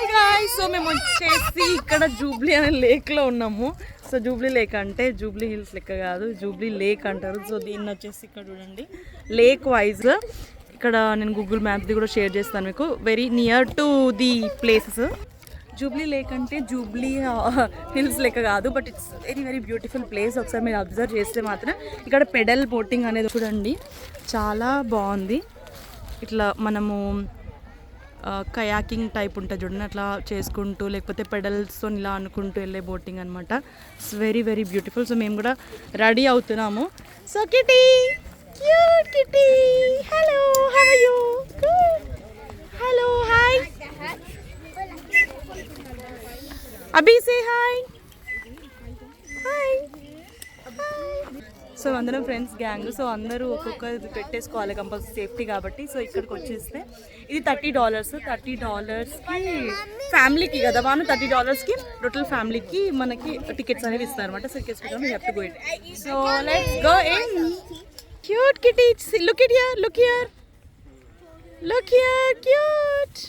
Hi guys, so మేము వచ్చేసి ఇక్కడ జూబ్లీ అనే లేక్లో ఉన్నాము. సో జూబ్లీ లేక్ అంటే జూబ్లీ హిల్స్ లెక్క కాదు, జూబ్లీ లేక్ అంటారు. సో దీన్ని వచ్చేసి ఇక్కడ చూడండి, లేక్ వైజ్ ఇక్కడ నేను గూగుల్ మ్యాప్ది కూడా షేర్ చేస్తాను మీకు. Very near to the places. Jubilee lake అంటే జూబ్లీ హిల్స్ లెక్క కాదు, but it's very very beautiful place. ఒకసారి మీరు అబ్జర్వ్ చేస్తే మాత్రం ఇక్కడ పెడల్ బోటింగ్ అనేది చూడండి, చాలా బాగుంది. ఇట్లా మనము కయాకింగ్ టైప్ ఉంటుంది చూడండి, అట్లా చేసుకుంటూ లేకపోతే పెడల్స్తో ఇలా అనుకుంటూ వెళ్ళే బోటింగ్ అనమాట. It's very very beautiful. So మేము కూడా రెడీ అవుతున్నాము. So kitty, cute kitty, hello, how are you? Good. Hello, hi Abhi, say hi. Hi. So అందరం ఫ్రెండ్స్ గ్యాంగ్. సో అందరూ ఒక్కొక్కరు పెట్టేసుకోవాలి కంపల్సరీ, సేఫ్టీ కాబట్టి. సో ఇక్కడికి వచ్చేస్తే ఇది $30. $30కి ఫ్యామిలీకి కదా బాను, $30కి టోటల్ ఫ్యామిలీకి మనకి టికెట్స్ అనేవి ఇస్తారు అనమాట. సో టికెట్స్ పెట్టాము, you have to go it. So let's go in. Cute kitty, look it here, look here, look here, cute.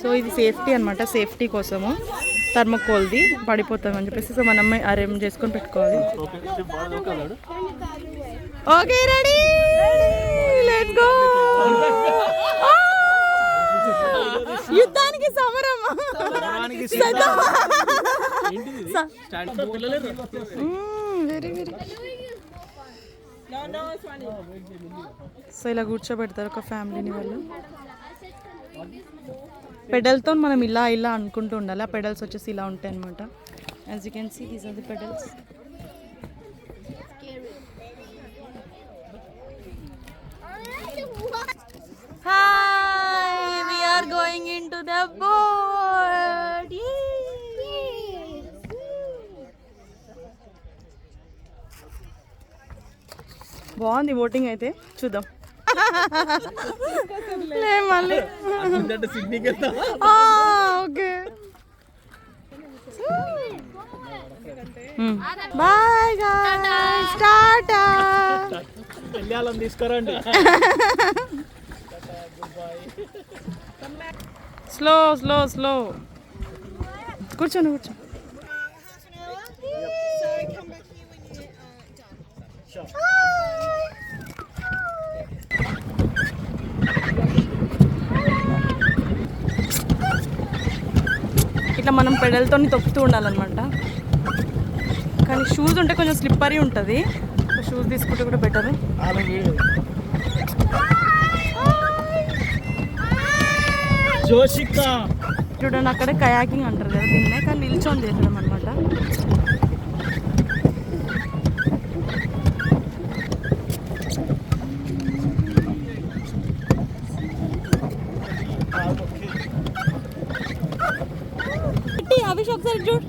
So ఇది సేఫ్టీ అనమాట, సేఫ్టీ కోసము థర్మోకోల్ది పడిపోతామని చెప్పేసి. సో మనం అరేంజ్ చేసుకొని పెట్టుకోవాలి. Okay, ready, let's go. యుద్ధానికి సమరం. Very very. సో ఇలా కూర్చోబెడతారు ఒక ఫ్యామిలీని వాళ్ళు. పెడల్తో మనం ఇలా ఇలా అనుకుంటూ ఉండాలి. ఆ పెడల్స్ వచ్చేసి ఇలా ఉంటాయి అనమాట. As you can see, these are the pedals. Hi, we are going into the boat. బాగుంది బోటింగ్ అయితే, చూద్దాం. మళ్ళీ ఓకే, బాయ్ గాయ్స్, టాటా. తీసుకురండి. స్లో స్లో స్లో, కూర్చోండి కూర్చో. ఇట్లా మనం పెడల్తో తొక్కుతూ ఉండాలన్నమాట. కానీ షూస్ ఉంటే కొంచెం స్లిప్పరీ ఉంటుంది, షూస్ తీసుకుంటే కూడా బెటర్. చూడండి, అక్కడే కయాకింగ్ అంటారు కదా దీన్నే, కానీ నిల్చొని చేసడం అనమాట. అభిష్ ఒకసారి చూడు.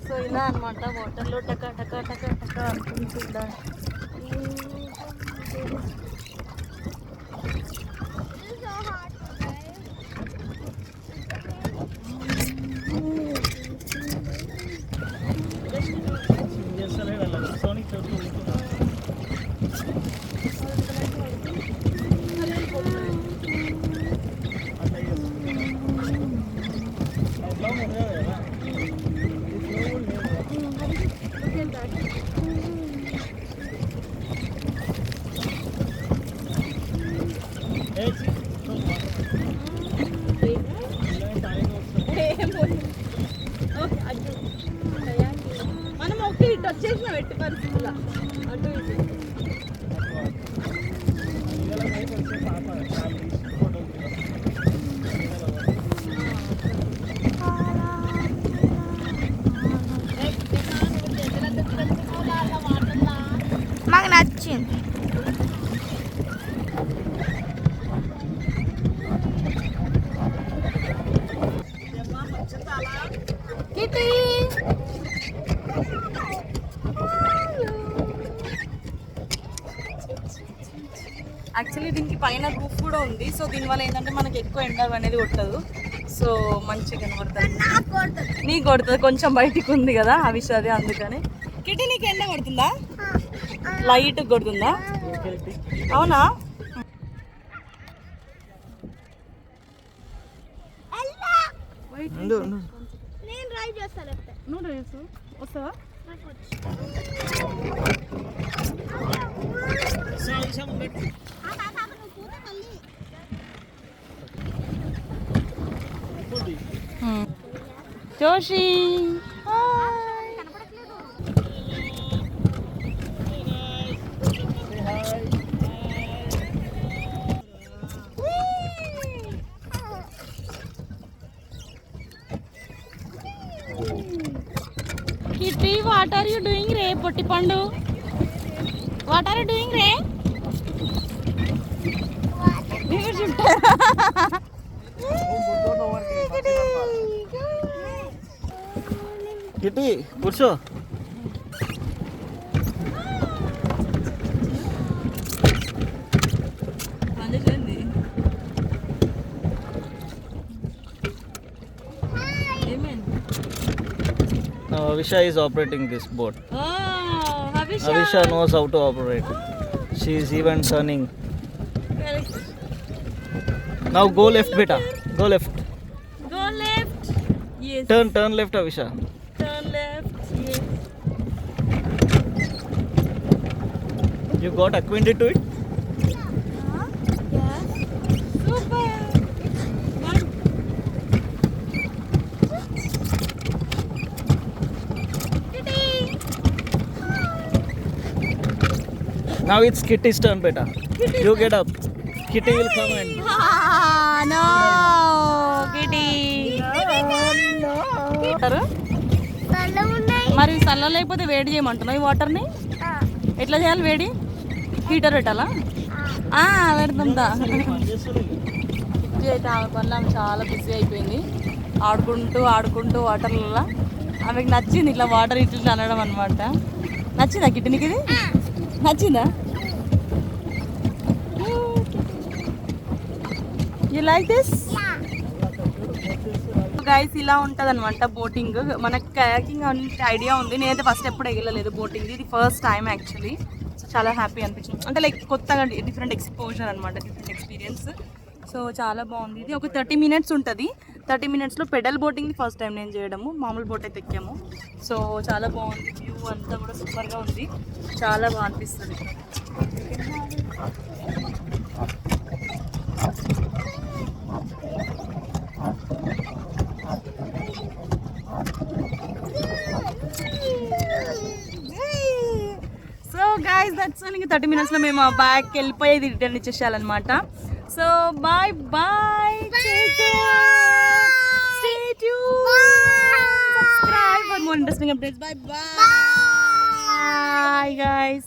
సో ఇలా అనమాట, వాటర్లో టకా టకా టకా టకా అనుకుంటుందా. మనం ఒకే ఇటు వచ్చేసిన ఎట్టి పరిస్థితుల్లో అటు ఇటు. కిటీ యాక్చువల్లీ దీనికి పైన రూఫ్ కూడా ఉంది. సో దీనివల్ల ఏంటంటే మనకి ఎక్కువ ఎండ అనేది కొట్టదు. సో మంచిగా కనబడుతుంది. నీకు కొడుతుంది, కొంచెం బయటికి ఉంది కదా ఆ విషయం, అది అందుకని. కిటీ నీకు ఎండ కొడుతుందా? లైట్ కొడుతుందా? అవునా? నువ్వు డ్రైవ్ చేస్తావు, వస్తావా? Joshi Kitty, what are you doing, Ray? Potti Pandu. What are you doing, Ray? Kitty, కూర్చో. Avisha is operating this boat. Oh, Avisha knows how to operate. She is even turning. Correct. Now go left, beta. Go left. Go left. Yes. Turn left, Avisha. Turn left. Yes. You got acquainted to it? Yes. Super. Now it's Kitty's turn, beta. You get up. Kitty will come and. No, Kitty. మరి చల్ల లేకపోతే వేడి చేయమంటున్నావు ఈ వాటర్ని? ఎట్లా చేయాలి వేడి? Heater పెట్టాలా? పెడుతుందా? అయితే ఆమె పనులు ఆమె చాలా బిజీ అయిపోయింది. ఆడుకుంటూ వాటర్లలో ఆమెకు నచ్చింది ఇట్లా వాటర్ ఇట్లా అనడం అనమాట. నచ్చిందా కిట్టి నీకు? ఇది నచ్చిందా? You like this guys? ఇలా ఉంటుంది అనమాట బోటింగ్. మనకు కయాకింగ్ అంటే ఐడియా ఉంది, నేనైతే ఫస్ట్ ఎప్పుడు ఎగలలేదు బోటింగ్. ఇది ఫస్ట్ టైం యాక్చువల్లీ. సో చాలా హ్యాపీ అనిపించింది, అంటే లైక్ కొత్తగా డిఫరెంట్ ఎక్స్పోజర్ అనమాట, డిఫరెంట్ ఎక్స్పీరియన్స్. సో చాలా బాగుంది. ఇది ఒక 30 minutes ఉంటుంది. 30 minutesలో పెడల్ బోటింగ్ ఫస్ట్ టైం నేను చేయడము. మామూలు బోట్ అయితే ఎక్కాము. సో చాలా బాగుంది, వ్యూ అంతా కూడా సూపర్గా ఉంది, చాలా బాగా అనిపిస్తుంది. So guys that's all. ఇంకా 30 minutesలో మేము బ్యాగ్కి వెళ్ళిపోయేది రిటర్న్ ఇచ్చేసేయాలన్నమాట. So bye bye, stay tuned, subscribe for more interesting updates. Bye bye guys.